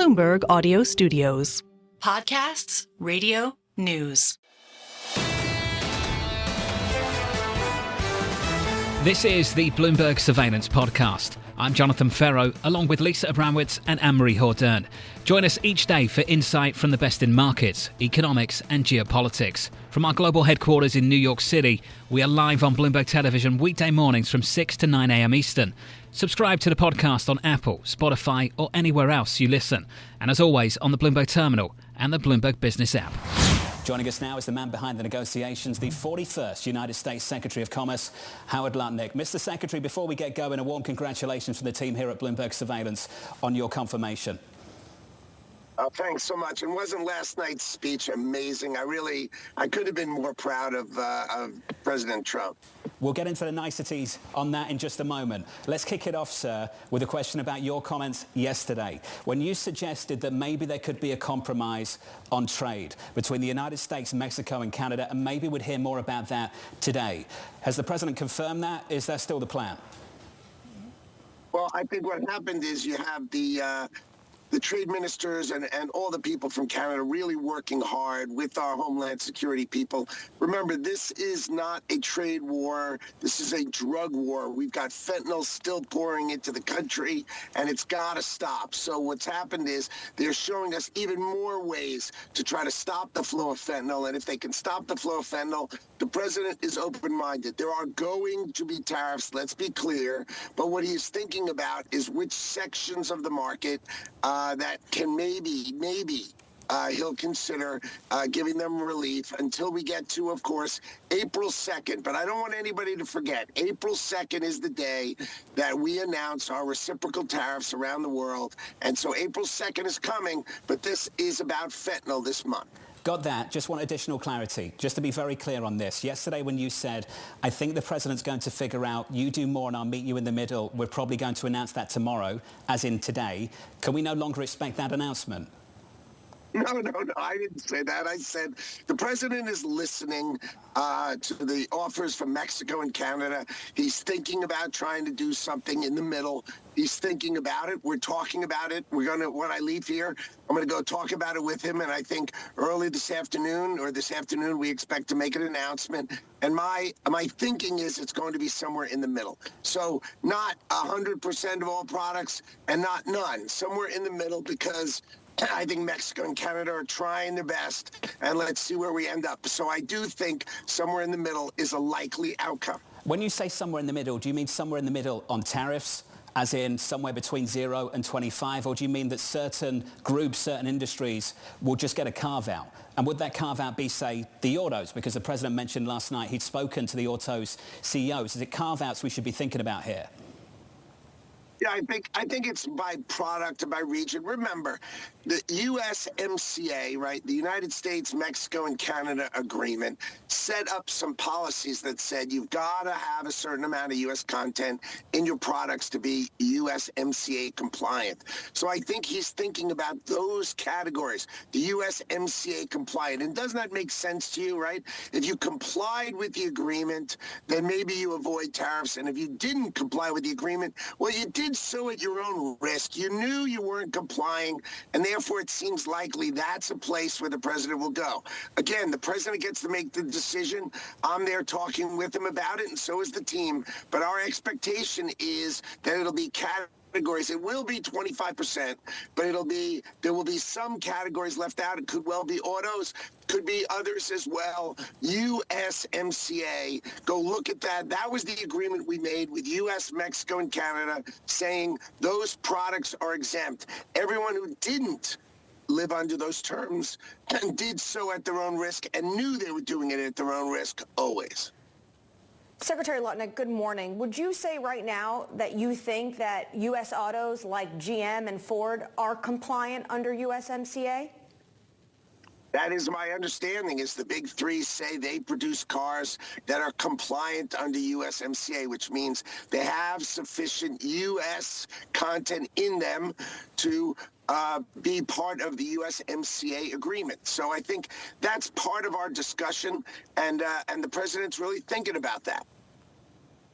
Bloomberg Audio Studios. Podcasts, radio, news. This is the Bloomberg Surveillance Podcast. I'm Jonathan Ferro, along with Lisa Abramowitz and Anne-Marie Hordern. Join us each day for insight from the best in markets, economics and geopolitics. From our global headquarters in New York City, we are live on Bloomberg Television weekday mornings from 6 to 9 a.m. Eastern. Subscribe to the podcast on Apple, Spotify or anywhere else you listen. And as always, on the Bloomberg Terminal and the Bloomberg Business app. Joining us now is the man behind the negotiations, the 41st United States Secretary of Commerce, Howard Lutnick. Mr. Secretary, before we get going, a warm congratulations from the team here at Bloomberg Surveillance on your confirmation. Oh, thanks so much. And wasn't last night's speech amazing? I could have been more proud of President Trump. We'll get into the niceties on that in just a moment. Let's kick it off, sir, with a question about your comments yesterday, when you suggested that maybe there could be a compromise on trade between the United States, Mexico and Canada, and maybe we'd hear more about that today. Has the president confirmed that? Is that still the plan? Well, I think what happened is you have the trade ministers and all the people from Canada really working hard with our Homeland Security people. Remember, this is not a trade war. This is a drug war. We've got fentanyl still pouring into the country, and it's got to stop. So what's happened is they're showing us even more ways to try to stop the flow of fentanyl. And if they can stop the flow of fentanyl, the president is open-minded. There are going to be tariffs, let's be clear. But what he's thinking about is which sections of the market that can maybe he'll consider giving them relief until we get to, of course, April 2nd. But I don't want anybody to forget, April 2nd is the day that we announce our reciprocal tariffs around the world. And so April 2nd is coming, but this is about fentanyl this month. Got that. Just want additional clarity. Just to be very clear on this. Yesterday when you said, I think the president's going to figure out, you do more and I'll meet you in the middle, we're probably going to announce that tomorrow, as in today. Can we no longer expect that announcement? No, I didn't say that. I said the president is listening to the offers from Mexico and Canada. He's thinking about trying to do something in the middle. He's thinking about it. We're talking about it. When I leave here, I'm going to go talk about it with him. And I think early this afternoon, we expect to make an announcement. And my thinking is it's going to be somewhere in the middle. So not 100% of all products and not none. Somewhere in the middle, because I think Mexico and Canada are trying their best, and let's see where we end up. So I do think somewhere in the middle is a likely outcome. When you say somewhere in the middle, do you mean somewhere in the middle on tariffs, as in somewhere between 0 and 25, or do you mean that certain groups, certain industries will just get a carve-out? And would that carve-out be, say, the autos? Because the president mentioned last night he'd spoken to the autos CEOs. Is it carve-outs we should be thinking about here? Yeah, I think it's by product and by region. Remember, the USMCA, right, the United States, Mexico, and Canada agreement set up some policies that said you've got to have a certain amount of U.S. content in your products to be USMCA compliant. So I think he's thinking about those categories, the USMCA compliant. And doesn't that make sense to you, right? If you complied with the agreement, then maybe you avoid tariffs. And if you didn't comply with the agreement, well, you did so at your own risk. You knew you weren't complying, and therefore it seems likely that's a place where the president will go. Again, the president gets to make the decision. I'm there talking with him about it, and so is the team. But our expectation is that it'll be categories. It will be 25%, but there will be some categories left out. It could well be autos, could be others as well. USMCA, go look at that. That was the agreement we made with US, Mexico, and Canada, saying those products are exempt. Everyone who didn't live under those terms and did so at their own risk and knew they were doing it at their own risk always. Secretary Lutnick, good morning. Would you say right now that you think that U.S. autos like GM and Ford are compliant under USMCA? That is my understanding, is the big three say they produce cars that are compliant under USMCA, which means they have sufficient U.S. content in them to be part of the USMCA agreement. So I think that's part of our discussion, and the president's really thinking about that.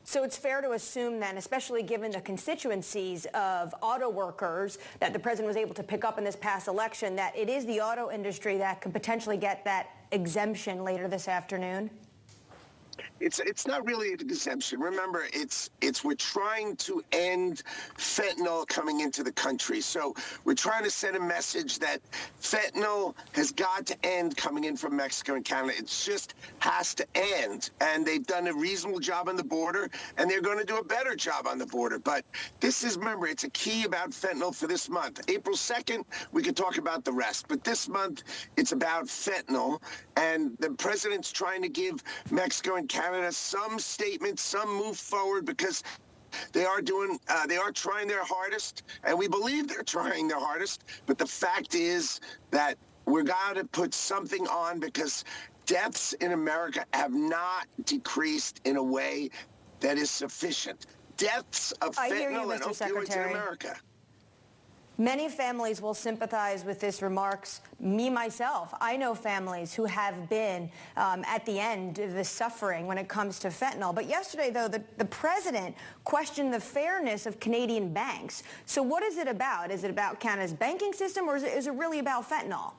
So it's fair to assume then, especially given the constituencies of auto workers that the president was able to pick up in this past election, that it is the auto industry that could potentially get that exemption later this afternoon? It's not really an exemption. Remember, it's we're trying to end fentanyl coming into the country. So we're trying to send a message that fentanyl has got to end coming in from Mexico and Canada. It just has to end. And they've done a reasonable job on the border, and they're going to do a better job on the border. But this is, remember, it's a key about fentanyl for this month. April 2nd, we can talk about the rest. But this month, it's about fentanyl. And the president's trying to give Mexico and Canada some statements, some move forward, because they are trying their hardest, and we believe they're trying their hardest. But the fact is that we're got to put something on, because deaths in America have not decreased in a way that is sufficient. Deaths of fentanyl and opioids in America. Many families will sympathize with this remarks. Me, myself, I know families who have been at the end of the suffering when it comes to fentanyl. But yesterday, though, the president questioned the fairness of Canadian banks. So what is it about? Is it about Canada's banking system, or is it really about fentanyl?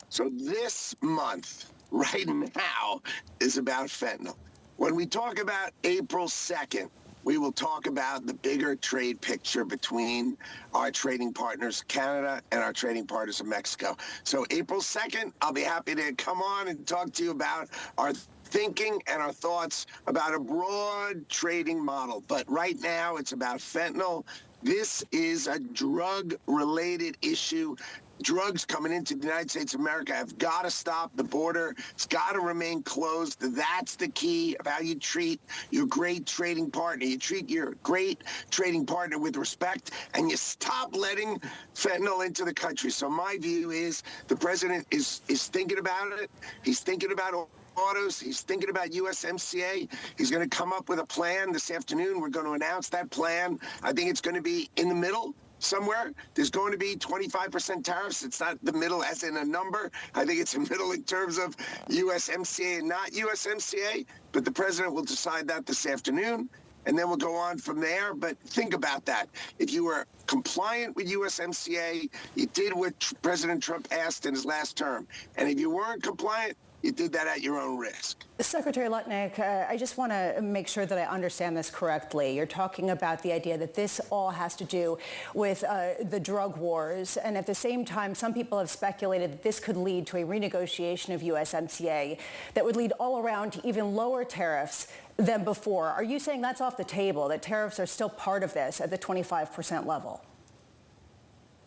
So this month, right now, is about fentanyl. When we talk about April 2nd, we will talk about the bigger trade picture between our trading partners, Canada, and our trading partners in Mexico. So April 2nd, I'll be happy to come on and talk to you about our thinking and our thoughts about a broad trading model. But right now, it's about fentanyl. This is a drug-related issue. Drugs coming into the United States of America have got to stop. The border, it's got to remain closed. That's the key of how you treat your great trading partner. You treat your great trading partner with respect, and you stop letting fentanyl into the country. So my view is the president is thinking about it. He's thinking about autos. He's thinking about USMCA. He's going to come up with a plan this afternoon. We're going to announce that plan. I think it's going to be in the middle somewhere. There's going to be 25% tariffs. It's not the middle as in a number. I think it's the middle in terms of USMCA and not USMCA. But the president will decide that this afternoon, and then we'll go on from there. But think about that. If you were compliant with USMCA, you did what President Trump asked in his last term. And if you weren't compliant, you did that at your own risk. Secretary Lutnick, I just want to make sure that I understand this correctly. You're talking about the idea that this all has to do with the drug wars, and at the same time, some people have speculated that this could lead to a renegotiation of USMCA that would lead all around to even lower tariffs than before. Are you saying that's off the table, that tariffs are still part of this at the 25% level?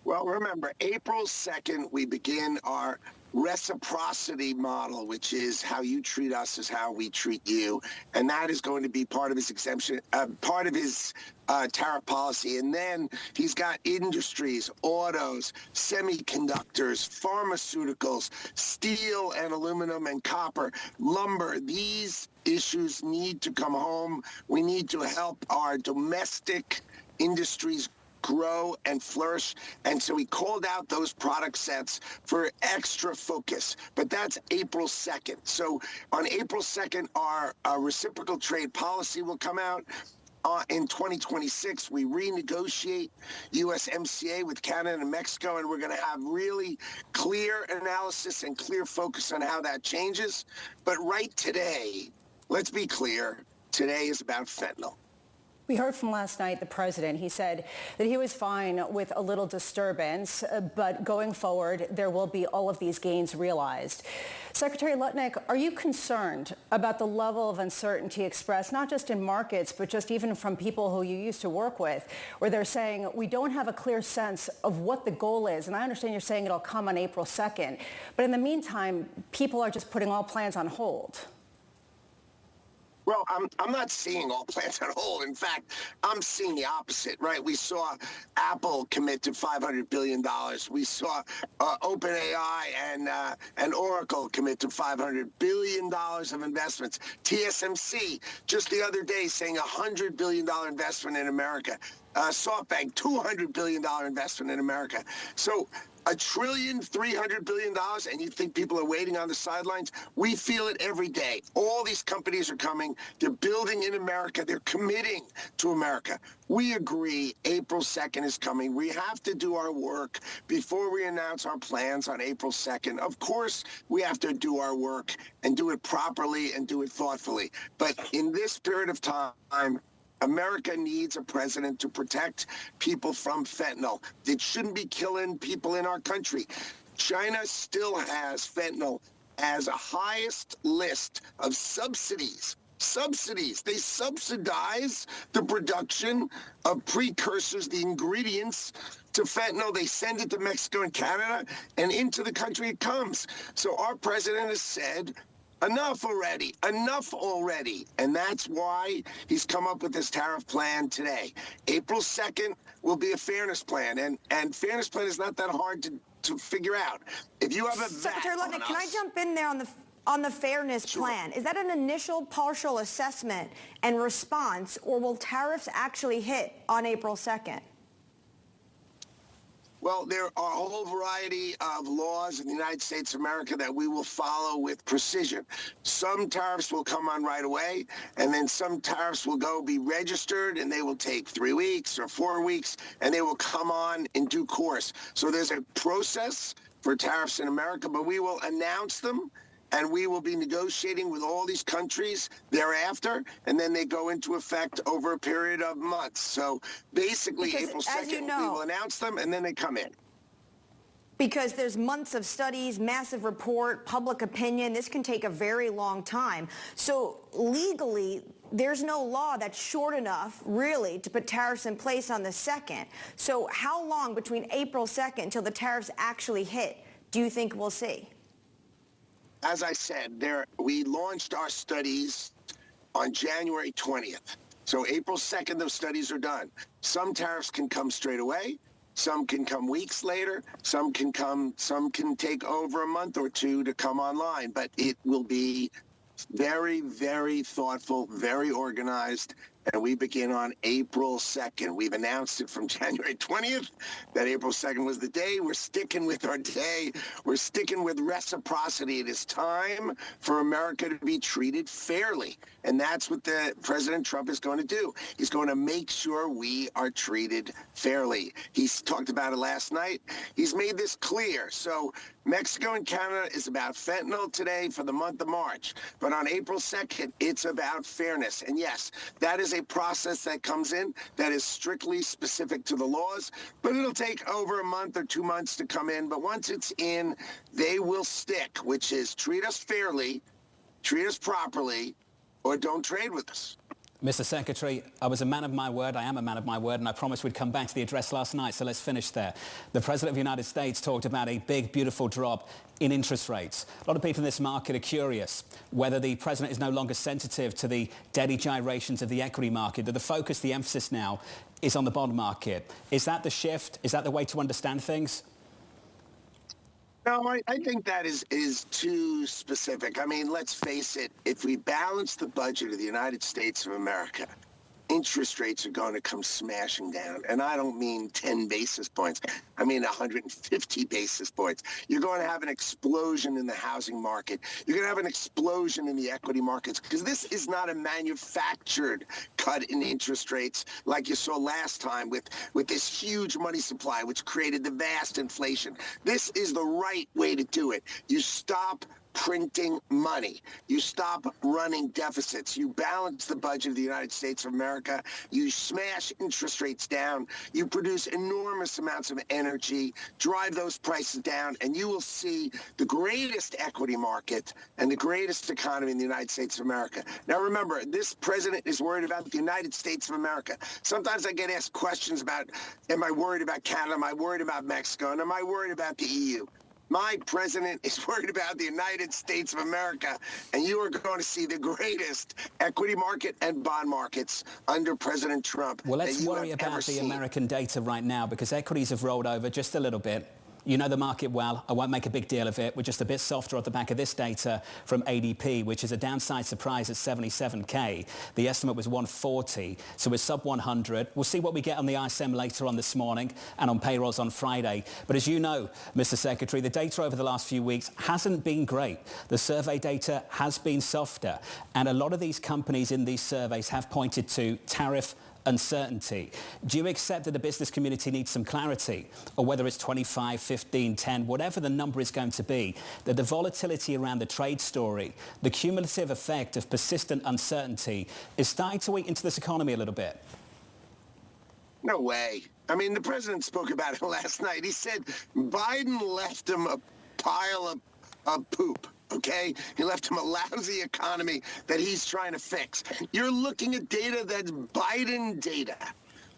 Well, remember, April 2nd, we begin our reciprocity model, which is how you treat us is how we treat you. And that is going to be part of his exemption, part of his tariff policy. And then he's got industries, autos, semiconductors, pharmaceuticals, steel and aluminum and copper, lumber. These issues need to come home. We need to help our domestic industries grow and flourish. And so he called out those product sets for extra focus. But that's April 2nd. So on April 2nd, our reciprocal trade policy will come out. In 2026, we renegotiate USMCA with Canada and Mexico, and we're going to have really clear analysis and clear focus on how that changes. But right today, let's be clear, today is about fentanyl. We heard from last night the president. He said that he was fine with a little disturbance, but going forward, there will be all of these gains realized. Secretary Lutnick, are you concerned about the level of uncertainty expressed, not just in markets, but just even from people who you used to work with, where they're saying we don't have a clear sense of what the goal is? And I understand you're saying it'll come on April 2nd, but in the meantime, people are just putting all plans on hold. Well, I'm not seeing all plans on hold. In fact, I'm seeing the opposite, right? We saw Apple commit to $500 billion. We saw OpenAI and Oracle commit to $500 billion of investments. TSMC just the other day saying $100 billion investment in America. SoftBank, $200 billion investment in America. So $1.3 trillion, and you think people are waiting on the sidelines? We feel it every day. All these companies are coming. They're building in America. They're committing to America. We agree April 2nd is coming. We have to do our work before we announce our plans on April 2nd. Of course, we have to do our work and do it properly and do it thoughtfully. But in this period of time, America needs a president to protect people from fentanyl. It shouldn't be killing people in our country. China still has fentanyl as a highest list of subsidies. They subsidize the production of precursors, the ingredients to fentanyl. They send it to Mexico and Canada, and into the country it comes. So our president has said, enough already. And that's why he's come up with this tariff plan today. April 2nd will be a fairness plan. And fairness plan is not that hard to figure out. If you have a Secretary Lutnick, can I jump in there on the fairness plan? Is that an initial partial assessment and response, or will tariffs actually hit on April 2nd? Well, there are a whole variety of laws in the United States of America that we will follow with precision. Some tariffs will come on right away, and then some tariffs will be registered, and they will take 3 weeks or 4 weeks, and they will come on in due course. So there's a process for tariffs in America, but we will announce them, and we will be negotiating with all these countries thereafter, and then they go into effect over a period of months. So basically, because, April 2nd, we will announce them, and then they come in. Because there's months of studies, massive report, public opinion. This can take a very long time. So legally, there's no law that's short enough, really, to put tariffs in place on the 2nd. So how long between April 2nd until the tariffs actually hit do you think we'll see? As I said, we launched our studies on January 20th. So April 2nd, those studies are done. Some tariffs can come straight away. Some can come weeks later. Some can take over a month or two to come online. But it will be very, very thoughtful, very organized. And we begin on April 2nd. We've announced it from January 20th that April 2nd was the day. We're sticking with our day. We're sticking with reciprocity. It is time for America to be treated fairly. And that's what President Trump is going to do. He's going to make sure we are treated fairly. He's talked about it last night. He's made this clear. So Mexico and Canada is about fentanyl today for the month of March. But on April 2nd, it's about fairness. And yes, that is a process that comes in that is strictly specific to the laws, but it'll take over a month or 2 months to come in. But once it's in, they will stick, which is treat us fairly, treat us properly, or don't trade with us. Mr. Secretary, I was a man of my word. I am a man of my word, and I promised we'd come back to the address last night, so let's finish there. The President of the United States talked about a big, beautiful drop in interest rates. A lot of people in this market are curious whether the President is no longer sensitive to the deadly gyrations of the equity market, that the focus, the emphasis now is on the bond market. Is that the shift? Is that the way to understand things? No, I think that is too specific. I mean, let's face it. If we balance the budget of the United States of America, interest rates are going to come smashing down. And I don't mean 10 basis points. I mean 150 basis points. You're going to have an explosion in the housing market. You're going to have an explosion in the equity markets, because this is not a manufactured cut in interest rates like you saw last time with this huge money supply, which created the vast inflation. This is the right way to do it. You stop printing money. You stop running deficits. You balance the budget of the United States of America. You smash interest rates down. You produce enormous amounts of energy, drive those prices down, and you will see the greatest equity market and the greatest economy in the United States of America. Now, remember, this president is worried about the United States of America. Sometimes I get asked questions about, am I worried about Canada? Am I worried about Mexico? And am I worried about the EU? My president is worried about the United States of America, and you are going to see the greatest equity market and bond markets under President Trump. Well, let's worry about the American data right now, because equities have rolled over just a little bit. You know the market well. I won't make a big deal of it. We're just a bit softer at the back of this data from ADP, which is a downside surprise at 77K. The estimate was 140, so we're sub 100. We'll see what we get on the ISM later on this morning and on payrolls on Friday. But as you know, Mr. Secretary, the data over the last few weeks hasn't been great. The survey data has been softer, and a lot of these companies in these surveys have pointed to tariff uncertainty. Do you accept that the business community needs some clarity, or whether it's 25, 15, 10, whatever the number is going to be, that the volatility around the trade story, the cumulative effect of persistent uncertainty is starting to eat into this economy a little bit? No way. I mean, the president spoke about it last night. He said Biden left him a pile of poop. Okay? He left him a lousy economy that he's trying to fix. You're looking at data that's Biden data.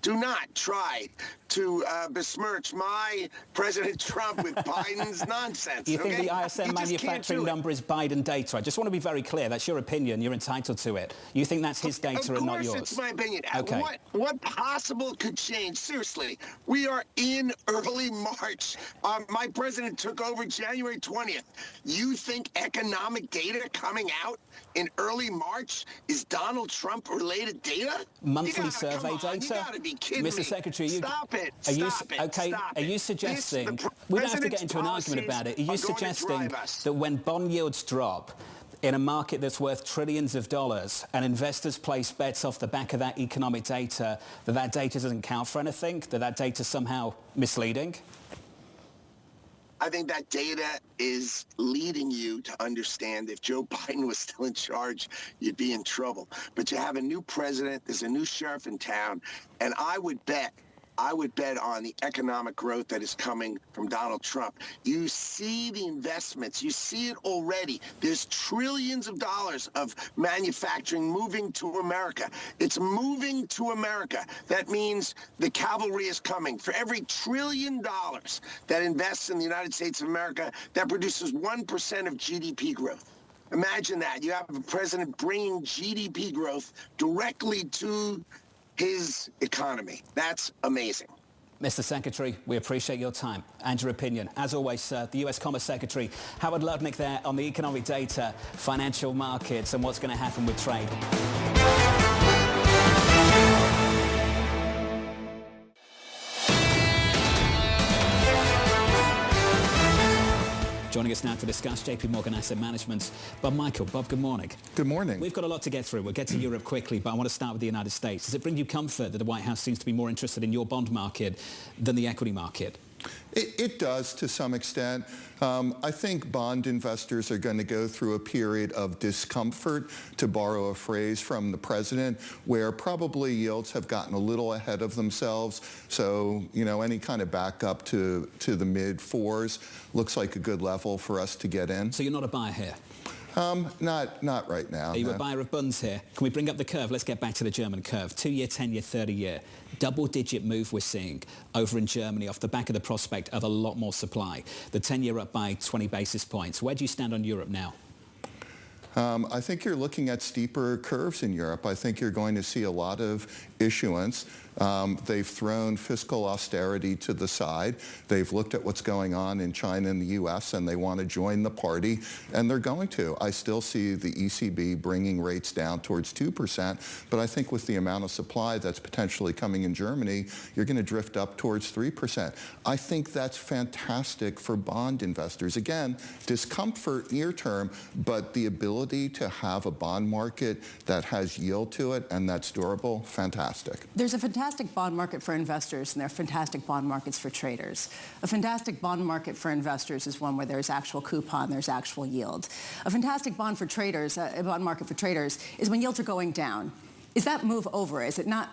Do not try to besmirch my President Trump with Biden's nonsense. You think the ISM manufacturing number is Biden data? I just want to be very clear. That's your opinion. You're entitled to it. You think that's his data and not yours? Of course, it's my opinion. Okay. What possible could change? Seriously, we are in early March. My president took over January 20th. You think economic data coming out in early March is Donald Trump-related data? Monthly survey data? You gotta be kidding me. Mr. Secretary, Stop it. Are you suggesting, we don't have to get into an argument about it, are you suggesting that when bond yields drop in a market that's worth trillions of dollars and investors place bets off the back of that economic data, that data doesn't count for anything, that data is somehow misleading? I think that data is leading you to understand if Joe Biden was still in charge, you'd be in trouble. But you have a new president, there's a new sheriff in town, and I would bet on the economic growth that is coming from Donald Trump. You see the investments. You see it already. There's trillions of dollars of manufacturing moving to America. It's moving to America. That means the cavalry is coming. For every $1 trillion that invests in the United States of America, that produces 1% of GDP growth. Imagine that. You have a president bringing GDP growth directly to his economy. That's amazing. Mr. Secretary, we appreciate your time and your opinion. As always, sir, the US Commerce Secretary Howard Lutnick there on the economic data, financial markets, and what's going to happen with trade. Joining us now to discuss JPMorgan Asset Management's Bob Michael. Bob, good morning. Good morning. We've got a lot to get through. We'll get to Europe quickly, but I want to start with the United States. Does it bring you comfort that the White House seems to be more interested in your bond market than the equity market? It does to some extent. I think bond investors are going to go through a period of discomfort, to borrow a phrase from the president, where probably yields have gotten a little ahead of themselves. So, you know, any kind of backup to the mid-4s looks like a good level for us to get in. So you're not a buyer here? Not right now. Are you a buyer of bonds here? Can we bring up the curve? Let's get back to the German curve. 2-year, 10-year, 30-year. Double-digit move we're seeing over in Germany off the back of the prospect of a lot more supply. The 10-year up by 20 basis points. Where do you stand on Europe now? I think you're looking at steeper curves in Europe. I think you're going to see a lot of issuance. They've thrown fiscal austerity to the side. They've looked at what's going on in China and the U.S., and they want to join the party, and they're going to. I still see the ECB bringing rates down towards 2%, but I think with the amount of supply that's potentially coming in Germany, you're going to drift up towards 3%. I think that's fantastic for bond investors. Again, discomfort near term, but the ability to have a bond market that has yield to it and that's durable, fantastic. There's a fantastic bond market for investors, and there are fantastic bond markets for traders. A fantastic bond market for investors is one where there's actual coupon, there's actual yield. A fantastic bond for traders, a bond market for traders, is when yields are going down. Is that move over? Is it not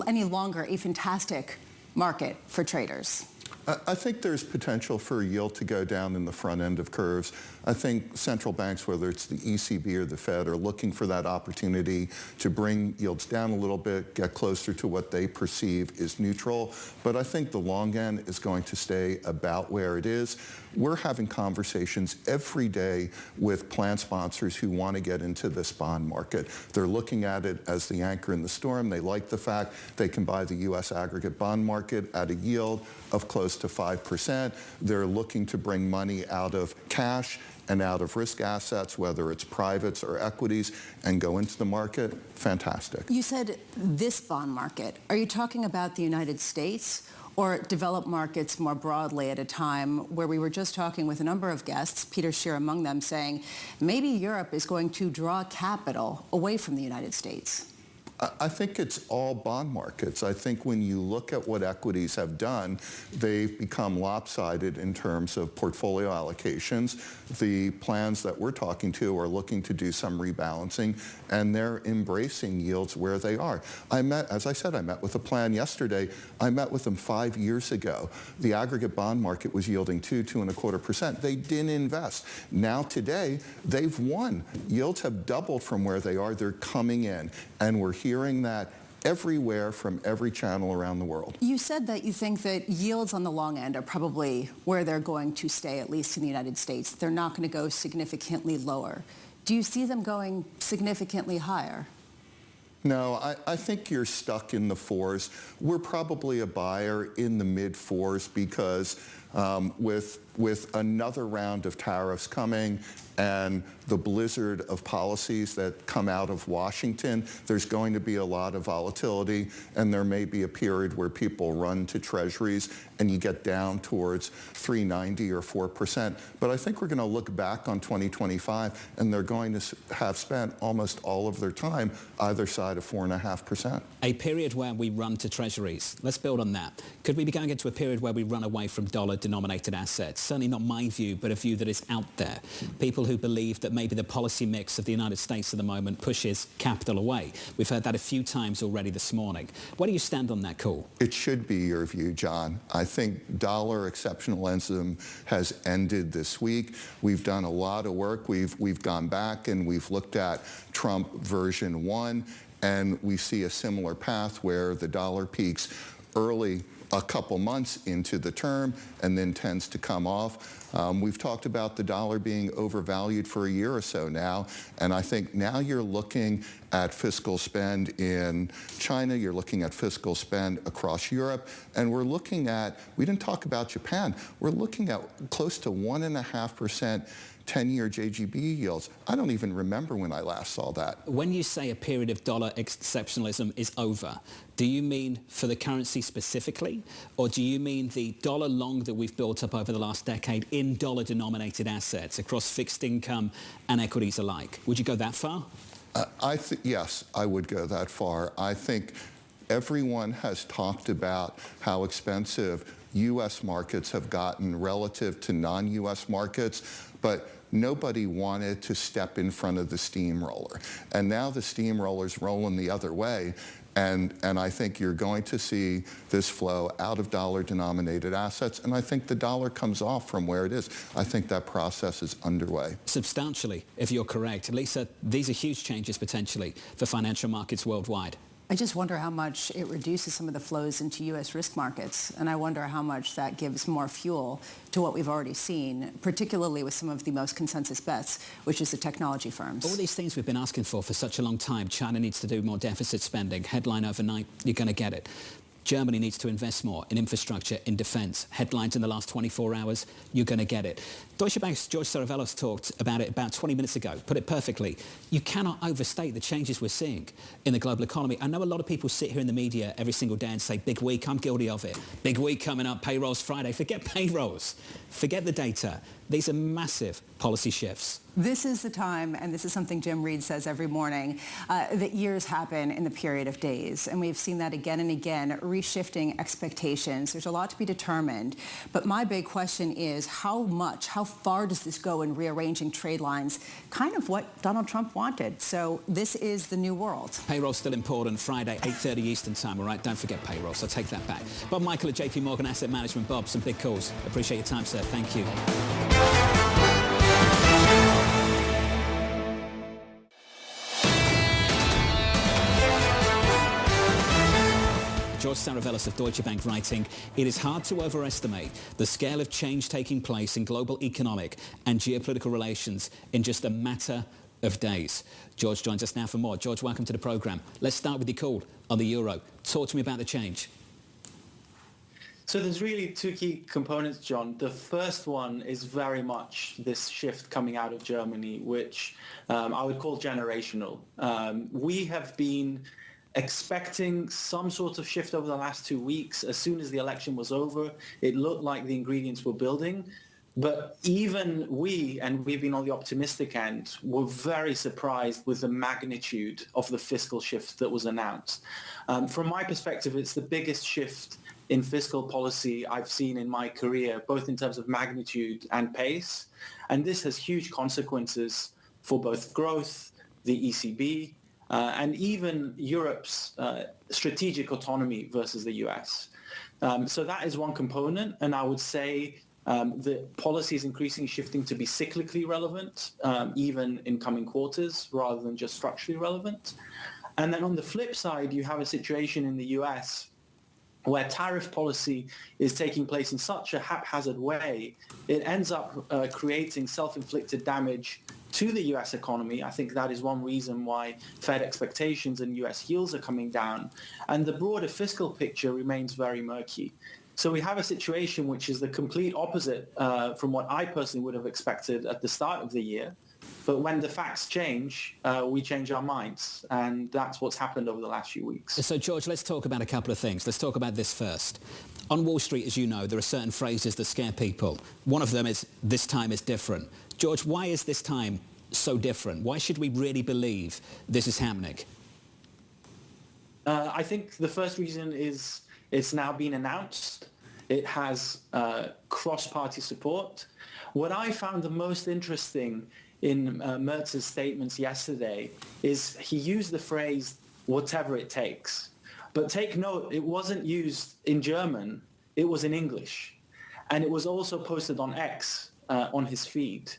any longer a fantastic market for traders? I think there's potential for yield to go down in the front end of curves. I think central banks, whether it's the ECB or the Fed, are looking for that opportunity to bring yields down a little bit, get closer to what they perceive is neutral. But I think the long end is going to stay about where it is. We're having conversations every day with plan sponsors who want to get into this bond market. They're looking at it as the anchor in the storm. They like the fact they can buy the U.S. aggregate bond market at a yield of close close to 5%. They're looking to bring money out of cash and out of risk assets, whether it's privates or equities, and go into the market. Fantastic. You said this bond market. Are you talking about the United States or developed markets more broadly at a time where we were just talking with a number of guests, Peter Scheer among them, saying maybe Europe is going to draw capital away from the United States? I think it's all bond markets. I think when you look at what equities have done, they've become lopsided in terms of portfolio allocations. The plans that we're talking to are looking to do some rebalancing, and they're embracing yields where they are. As I said, I met with a plan yesterday. I met with them 5 years ago. The aggregate bond market was yielding 2.25%. They didn't invest. Now today, they've won. Yields have doubled from where they are. They're coming in, and we're hearing that everywhere from every channel around the world. You said that you think that yields on the long end are probably where they're going to stay, at least in the United States. They're not going to go significantly lower. Do you see them going significantly higher? No, I think you're stuck in the fours. We're probably a buyer in the mid-fours because with another round of tariffs coming and the blizzard of policies that come out of Washington, there's going to be a lot of volatility, and there may be a period where people run to treasuries and you get down towards 3.90 or 4%. But I think we're going to look back on 2025 and they're going to have spent almost all of their time either side of 4.5%. A period where we run to treasuries. Let's build on that. Could we be going into a period where we run away from dollar-denominated assets? Certainly not my view, but a view that is out there. People who believe that maybe the policy mix of the United States at the moment pushes capital away. We've heard that a few times already this morning. Where do you stand on that call? It should be your view, John. I think dollar exceptionalism has ended this week. We've done a lot of work. We've gone back and we've looked at Trump version 1, and we see a similar path where the dollar peaks early a couple months into the term and then tends to come off. We've talked about the dollar being overvalued for a year or so now, and I think now you're looking at fiscal spend in China, you're looking at fiscal spend across Europe, and we're looking at, we didn't talk about Japan, we're looking at close to 1.5% 10-year JGB yields. I don't even remember when I last saw that. When you say a period of dollar exceptionalism is over, do you mean for the currency specifically, or do you mean the dollar long that we've built up over the last decade in dollar-denominated assets across fixed income and equities alike? Would you go that far? Yes, I would go that far. I think everyone has talked about how expensive U.S. markets have gotten relative to non-U.S. markets, but nobody wanted to step in front of the steamroller. And now the steamroller's rolling the other way, and I think you're going to see this flow out of dollar-denominated assets, and I think the dollar comes off from where it is. I think that process is underway. Substantially, if you're correct. Lisa, these are huge changes potentially for financial markets worldwide. I just wonder how much it reduces some of the flows into U.S. risk markets, and I wonder how much that gives more fuel to what we've already seen, particularly with some of the most consensus bets, which is the technology firms. All these things we've been asking for such a long time. China needs to do more deficit spending. Headline overnight, you're going to get it. Germany needs to invest more in infrastructure, in defense. Headlines in the last 24 hours, you're going to get it. Deutsche Bank's George Saravelos talked about it about 20 minutes ago, put it perfectly. You cannot overstate the changes we're seeing in the global economy. I know a lot of people sit here in the media every single day and say, big week, I'm guilty of it. Big week coming up, payrolls Friday. Forget payrolls. Forget the data. These are massive policy shifts. This is the time, and this is something Jim Reed says every morning, that years happen in the period of days. And we've seen that again and again, reshifting expectations. There's a lot to be determined. But my big question is how far does this go in rearranging trade lines? Kind of what Donald Trump wanted. So this is the new world. Payroll's still important. Friday, 8:30 Eastern time, all right? Don't forget payroll, so take that back. Bob Michael at JPMorgan Asset Management. Bob, some big calls. Appreciate your time, sir. Thank you. George Saravelos of Deutsche Bank writing, it is hard to overestimate the scale of change taking place in global economic and geopolitical relations in just a matter of days. George joins us now for more. George, welcome to the programme. Let's start with your call on the euro. Talk to me about the change. So there's really two key components, John. The first one is very much this shift coming out of Germany, which I would call generational. We have been expecting some sort of shift over the last 2 weeks. As soon as the election was over, it looked like the ingredients were building. But even we, and we've been on the optimistic end, were very surprised with the magnitude of the fiscal shift that was announced. From my perspective, it's the biggest shift in fiscal policy I've seen in my career, both in terms of magnitude and pace. And this has huge consequences for both growth, the ECB, and even Europe's strategic autonomy versus the US. So that is one component, and I would say the policy is increasingly shifting to be cyclically relevant, even in coming quarters, rather than just structurally relevant. And then on the flip side, you have a situation in the US where tariff policy is taking place in such a haphazard way, it ends up creating self-inflicted damage to the US economy. I think that is one reason why Fed expectations and US yields are coming down. And the broader fiscal picture remains very murky. So we have a situation which is the complete opposite from what I personally would have expected at the start of the year. But when the facts change, we change our minds. And that's what's happened over the last few weeks. So, George, let's talk about a couple of things. Let's talk about this first. On Wall Street, as you know, there are certain phrases that scare people. One of them is, this time is different. George, why is this time so different? Why should we really believe this is happening? I think the first reason is it's now been announced. It has cross-party support. What I found the most interesting in Mertz's statements yesterday is he used the phrase, whatever it takes. But take note, it wasn't used in German, it was in English. And it was also posted on X, on his feed.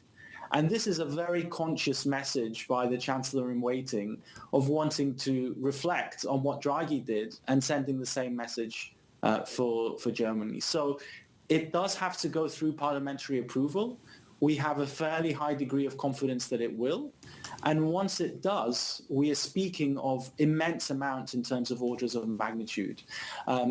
And this is a very conscious message by the Chancellor-in-Waiting of wanting to reflect on what Draghi did and sending the same message for Germany. So it does have to go through parliamentary approval. We have a fairly high degree of confidence that it will. And once it does, we are speaking of immense amounts in terms of orders of magnitude.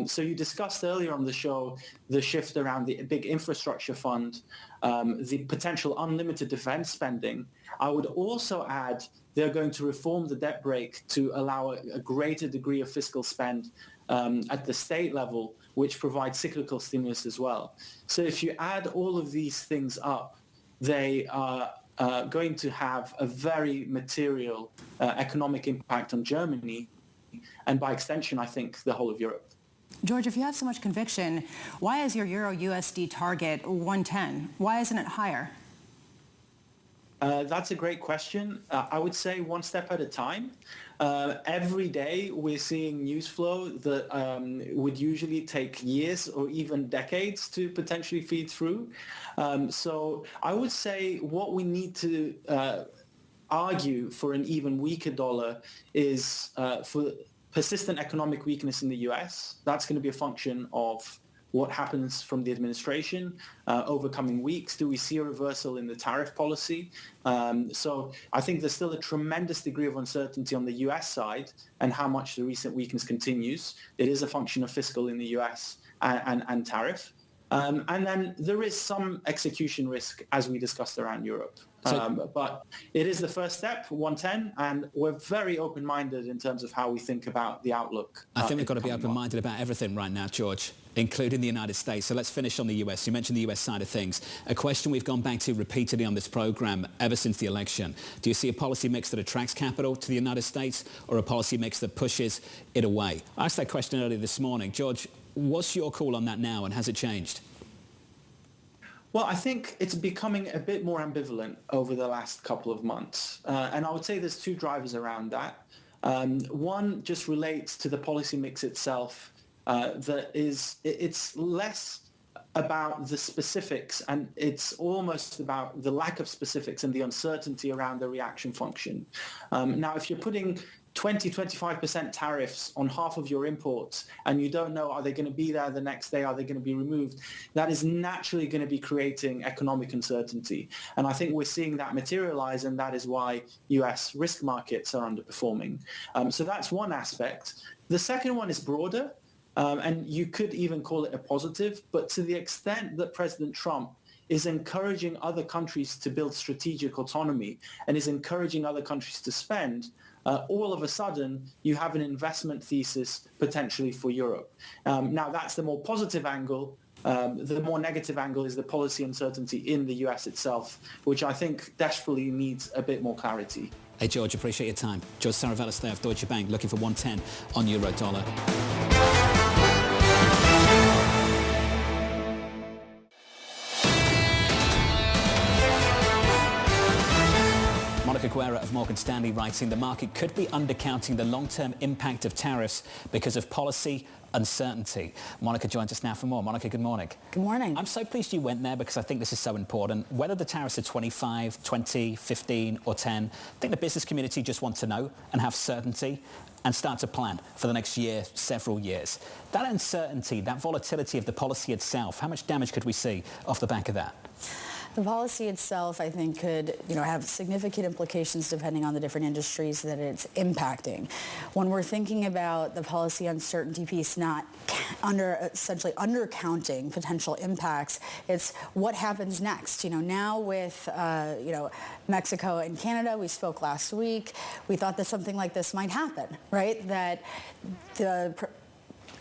So you discussed earlier on the show the shift around the big infrastructure fund, the potential unlimited defense spending. I would also add they're going to reform the debt brake to allow a greater degree of fiscal spend at the state level, which provides cyclical stimulus as well. So if you add all of these things up, they are going to have a very material economic impact on Germany, and by extension, I think, the whole of Europe. George, if you have so much conviction, why is your Euro-USD target 110? Why isn't it higher? That's a great question. I would say one step at a time. Every day we're seeing news flow that would usually take years or even decades to potentially feed through. So I would say what we need to argue for an even weaker dollar is for persistent economic weakness in the US. That's going to be a function of what happens from the administration over coming weeks. Do we see a reversal in the tariff policy? So I think there's still a tremendous degree of uncertainty on the US side and how much the recent weakness continues. It is a function of fiscal in the US and tariff. And then there is some execution risk, as we discussed, around Europe. But it is the first step, 110, and we're very open-minded in terms of how we think about the outlook. I think we've got to be open-minded about everything right now, George, including the United States. So let's finish on the US. You mentioned the US side of things. A question we've gone back to repeatedly on this program ever since the election. Do you see a policy mix that attracts capital to the United States or a policy mix that pushes it away? I asked that question earlier this morning. George, what's your call on that now, and has it changed? Well, I think it's becoming a bit more ambivalent over the last couple of months. And I would say there's two drivers around that. One just relates to the policy mix itself. It's less about the specifics, and it's almost about the lack of specifics and the uncertainty around the reaction function. Now, if you're putting 20-25% tariffs on half of your imports and you don't know, are they going to be there the next day, are they going to be removed, that is naturally going to be creating economic uncertainty. And I think we're seeing that materialize, and that is why US risk markets are underperforming. So that's one aspect. The second one is broader. And you could even call it a positive, but to the extent that President Trump is encouraging other countries to build strategic autonomy and is encouraging other countries to spend, all of a sudden you have an investment thesis potentially for Europe. Now, that's the more positive angle. The more negative angle is the policy uncertainty in the US itself, which I think desperately needs a bit more clarity. Hey, George, appreciate your time. George Saravelos there of Deutsche Bank, looking for 110 on euro dollar. Guerra of Morgan Stanley writing the market could be undercounting the long-term impact of tariffs because of policy uncertainty. Monica joins us now for more. Monica, good morning. Good morning. I'm so pleased you went there because I think this is so important. Whether the tariffs are 25, 20, 15 or 10, I think the business community just wants to know and have certainty and start to plan for the next year, several years. That uncertainty, that volatility of the policy itself, how much damage could we see off the back of that? The policy itself, I think, could have significant implications depending on the different industries that it's impacting. When we're thinking about the policy uncertainty piece, not essentially undercounting potential impacts, it's what happens next. Now with Mexico and Canada, we spoke last week. We thought that something like this might happen, right? That the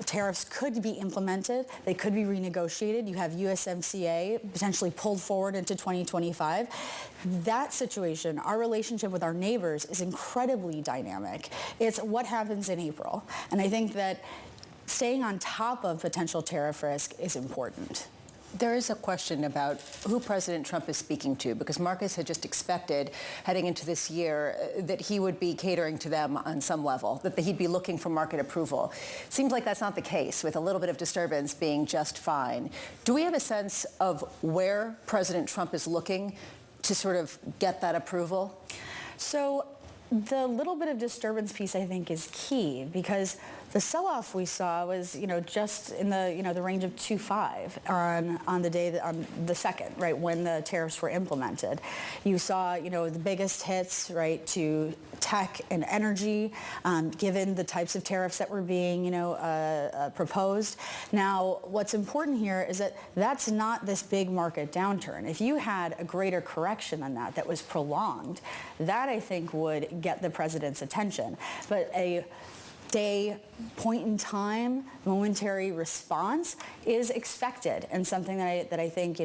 tariffs could be implemented. They could be renegotiated. You have USMCA potentially pulled forward into 2025. That situation, our relationship with our neighbors, is incredibly dynamic. It's what happens in April. And I think that staying on top of potential tariff risk is important. There is a question about who President Trump is speaking to, because markets had just expected heading into this year that he would be catering to them on some level, that he'd be looking for market approval. Seems like that's not the case, with a little bit of disturbance being just fine. Do we have a sense of where President Trump is looking to sort of get that approval? So the little bit of disturbance piece, I think, is key, because the sell-off we saw was, just in the range of 2.5 on the day on the 2nd, right, when the tariffs were implemented. You saw, the biggest hits, right, to tech and energy, given the types of tariffs that were being, proposed. Now, what's important here is that that's not this big market downturn. If you had a greater correction than that was prolonged, that I think would get the president's attention. But a day, point in time, momentary response is expected, and something that I think,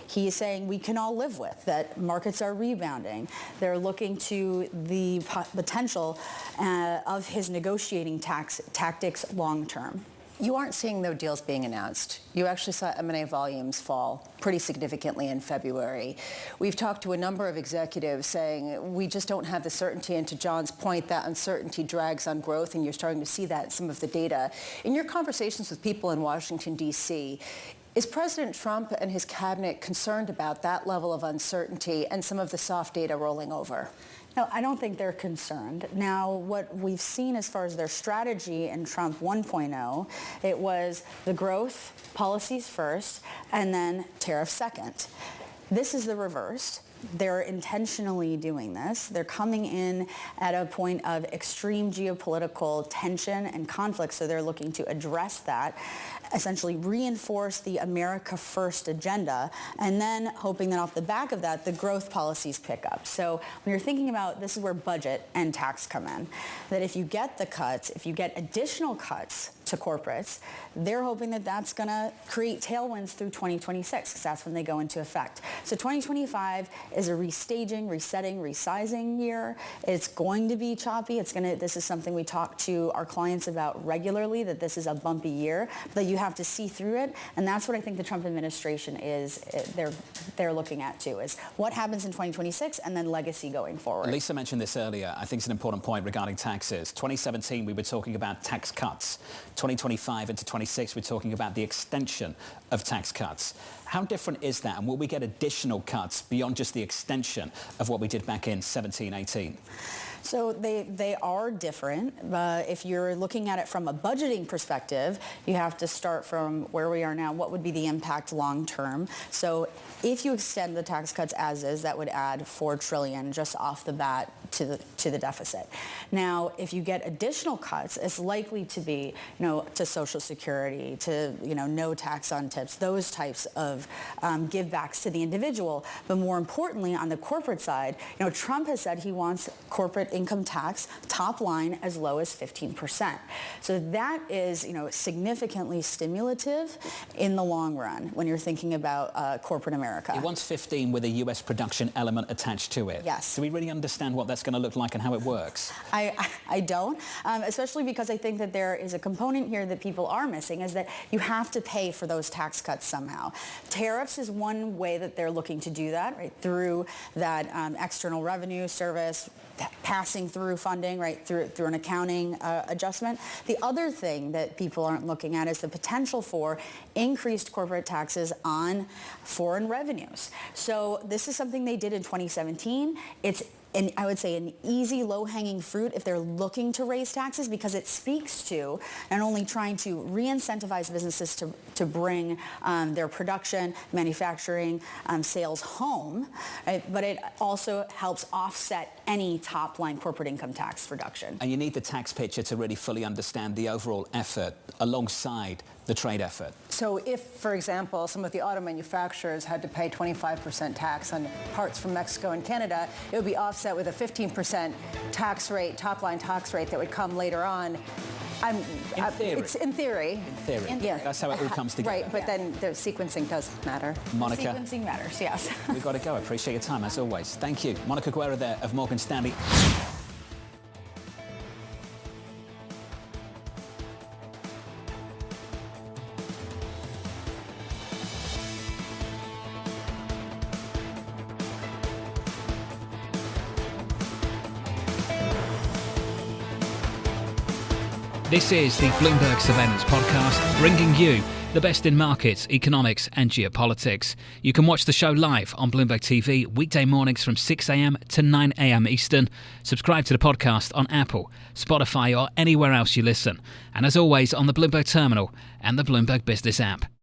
he is saying we can all live with, that markets are rebounding. They're looking to the potential of his negotiating tactics long term. You aren't seeing no deals being announced. You actually saw M&A volumes fall pretty significantly in February. We've talked to a number of executives saying we just don't have the certainty, and to John's point, that uncertainty drags on growth, and you're starting to see that in some of the data. In your conversations with people in Washington, D.C., is President Trump and his cabinet concerned about that level of uncertainty and some of the soft data rolling over? No, I don't think they're concerned. Now, what we've seen as far as their strategy in Trump 1.0, it was the growth policies first and then tariffs second. This is the reverse. They're intentionally doing this. They're coming in at a point of extreme geopolitical tension and conflict, so they're looking to address that, essentially reinforce the America First agenda, and then hoping that off the back of that, the growth policies pick up. So when you're thinking about, this is where budget and tax come in, that if you get the cuts, if you get additional cuts to corporates, they're hoping that that's going to create tailwinds through 2026, because that's when they go into effect. So 2025 is a restaging, resetting, resizing year. It's going to be choppy. This is something we talk to our clients about regularly, that this is a bumpy year, but you have to see through it. And that's what I think the Trump administration they're looking at too, is what happens in 2026 and then legacy going forward. Lisa mentioned this earlier. I think it's an important point regarding taxes. 2017, we were talking about tax cuts. 2025 into 26, we're talking about the extension of tax cuts. How different is that? And will we get additional cuts beyond just the extension of what we did back in 17, 18? So they are different. If you're looking at it from a budgeting perspective, you have to start start from where we are now. What would be the impact long term? So if you extend the tax cuts as is, that would add $4 trillion just off the bat to the deficit. Now, if you get additional cuts, it's likely to be, to Social Security, to, no tax on tips, those types of givebacks to the individual. But more importantly, on the corporate side, Trump has said he wants corporate income tax top line as low as 15%. So that is, significantly stimulative in the long run when you're thinking about corporate America. He wants 15 with a U.S. production element attached to it. Yes. Do we really understand what that's going to look like and how it works? I don't, especially because I think that there is a component here that people are missing, is that you have to pay for those tax cuts somehow. Tariffs is one way that they're looking to do that, right, through that external revenue service, passing through funding, right, through an accounting adjustment. The other thing that people aren't looking at is the potential for increased corporate taxes on foreign revenues. So this is something they did in 2017. It's I would say an easy, low-hanging fruit if they're looking to raise taxes, because it speaks to not only trying to re-incentivize businesses to bring their production, manufacturing, sales home, right? But it also helps offset any top-line corporate income tax reduction. And you need the tax picture to really fully understand the overall effort alongside the trade effort. So if, for example, some of the auto manufacturers had to pay 25% tax on parts from Mexico and Canada, it would be offset with a 15% tax rate, top-line tax rate that would come later on. It's in theory. In theory. Yeah. That's how it all comes together. Right, but then the sequencing does matter. Monica. The sequencing matters, yes. We've got to go. I appreciate your time, as always. Thank you. Monica Guerra there of Morgan Stanley. This is the Bloomberg Surveillance Podcast, bringing you the best in markets, economics and geopolitics. You can watch the show live on Bloomberg TV weekday mornings from 6 a.m. to 9 a.m. Eastern. Subscribe to the podcast on Apple, Spotify or anywhere else you listen. And as always, on the Bloomberg Terminal and the Bloomberg Business app.